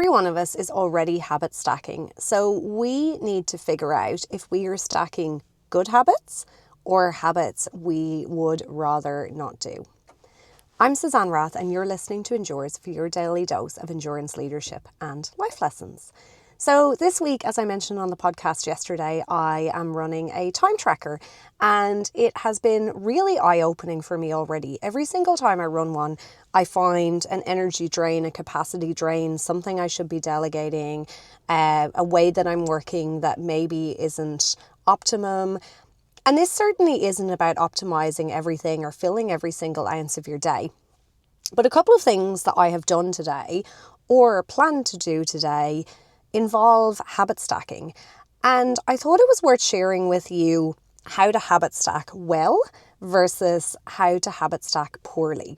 every one of us is already habit stacking. So we need to figure out if we are stacking good habits or habits we would rather not do. I'm Suzanne Rath, and you're listening to Endures for your daily dose of endurance leadership and life lessons. So this week, as I mentioned on the podcast yesterday, I am running a time tracker, and it has been really eye-opening for me already. Every single time I run one, I find an energy drain, a capacity drain, something I should be delegating, a way that I'm working that maybe isn't optimum. And this certainly isn't about optimizing everything or filling every single ounce of your day. But a couple of things that I have done today or plan to do today involve habit stacking. And I thought it was worth sharing with you how to habit stack well versus how to habit stack poorly.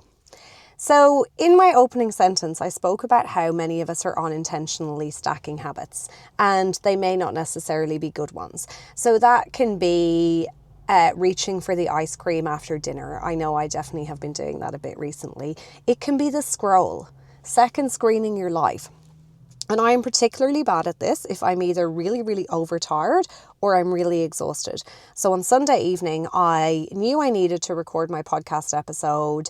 So in my opening sentence, I spoke about how many of us are unintentionally stacking habits, and they may not necessarily be good ones. So that can be reaching for the ice cream after dinner. I know I definitely have been doing that a bit recently. It can be the scroll, second screening your life. And I am particularly bad at this if I'm either really, really overtired or I'm really exhausted. So on Sunday evening, I knew I needed to record my podcast episode,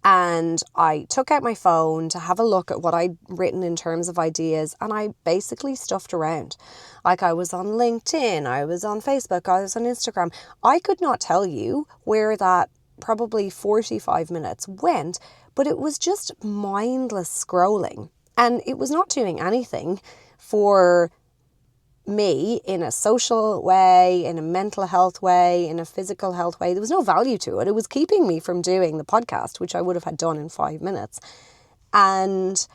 and I took out my phone to have a look at what I'd written in terms of ideas, and I basically stuffed around. Like, I was on LinkedIn, I was on Facebook, I was on Instagram. I could not tell you where that probably 45 minutes went, but it was just mindless scrolling. And it was not doing anything for me in a social way, in a mental health way, in a physical health way. There was no value to it. It was keeping me from doing the podcast, which I would have had done in 5 minutes. And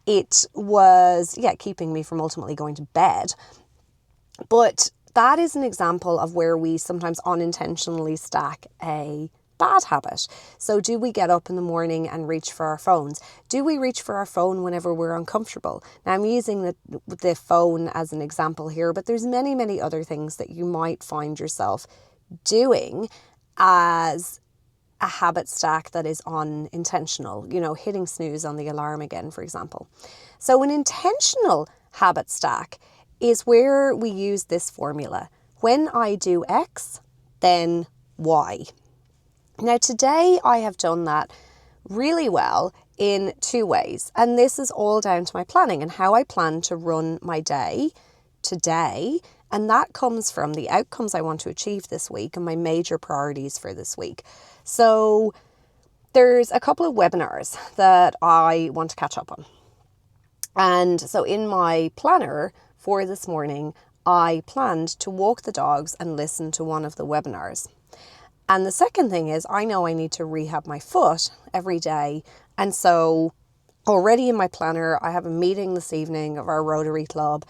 it was, keeping me from ultimately going to bed. But that is an example of where we sometimes unintentionally stack a bad habit. So do we get up in the morning and reach for our phones? Do we reach for our phone whenever we're uncomfortable? Now, I'm using the phone as an example here, but there's many, many other things that you might find yourself doing as a habit stack that is unintentional, hitting snooze on the alarm again, for example. So an intentional habit stack is where we use this formula. When I do X, then Y. Now, today I have done that really well in 2 ways. And this is all down to my planning and how I plan to run my day today. And that comes from the outcomes I want to achieve this week and my major priorities for this week. So there's a couple of webinars that I want to catch up on. And so in my planner for this morning, I planned to walk the dogs and listen to one of the webinars. And the second thing is, I know I need to rehab my foot every day. And so already in my planner, I have a meeting this evening of our Rotary Club.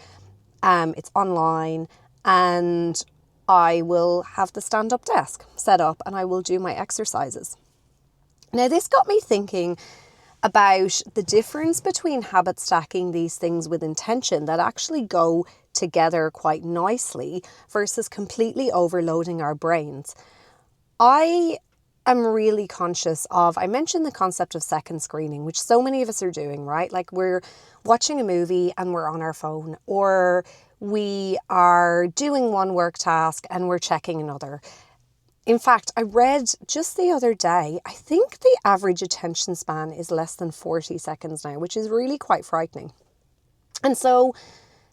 It's online, and I will have the stand-up desk set up and I will do my exercises. Now, this got me thinking about the difference between habit stacking these things with intention that actually go together quite nicely versus completely overloading our brains. I am really conscious of, I mentioned the concept of second screening, which so many of us are doing, right? Like, we're watching a movie and we're on our phone, or we are doing one work task and we're checking another. In fact, I read just the other day, I think the average attention span is less than 40 seconds now, which is really quite frightening. And so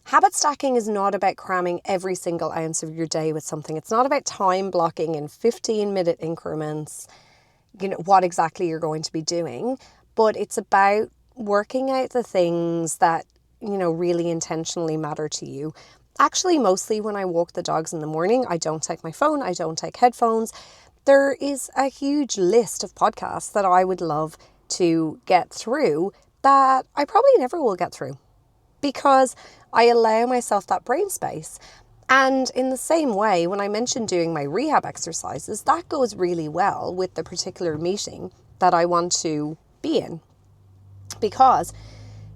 habit stacking is not about cramming every single ounce of your day with something. It's not about time blocking in 15-minute increments, what exactly you're going to be doing, but it's about working out the things that, really intentionally matter to you. Actually, mostly when I walk the dogs in the morning, I don't take my phone, I don't take headphones. There is a huge list of podcasts that I would love to get through that I probably never will get through, because I allow myself that brain space. And in the same way, when I mentioned doing my rehab exercises, that goes really well with the particular meeting that I want to be in, because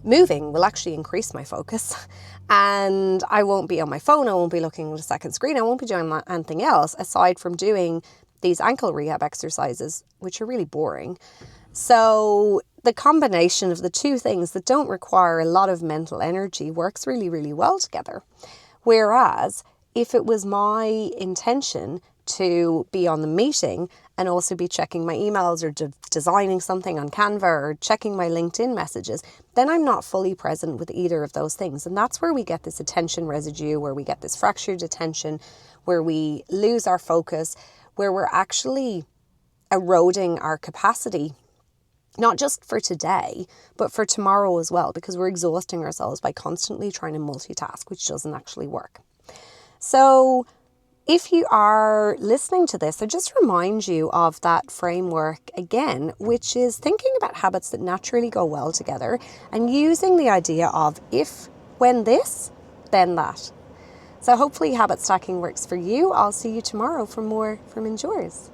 moving will actually increase my focus, and I won't be on my phone, I won't be looking at a second screen, I won't be doing anything else aside from doing these ankle rehab exercises, which are really boring. So the combination of the two things that don't require a lot of mental energy works really, really well together. Whereas if it was my intention to be on the meeting and also be checking my emails or designing something on Canva or checking my LinkedIn messages, then I'm not fully present with either of those things. And that's where we get this attention residue, where we get this fractured attention, where we lose our focus, where we're actually eroding our capacity, not just for today, but for tomorrow as well, because we're exhausting ourselves by constantly trying to multitask, which doesn't actually work. So if you are listening to this, I just remind you of that framework again, which is thinking about habits that naturally go well together and using the idea of if, when this, then that. So hopefully habit stacking works for you. I'll see you tomorrow for more from Endures.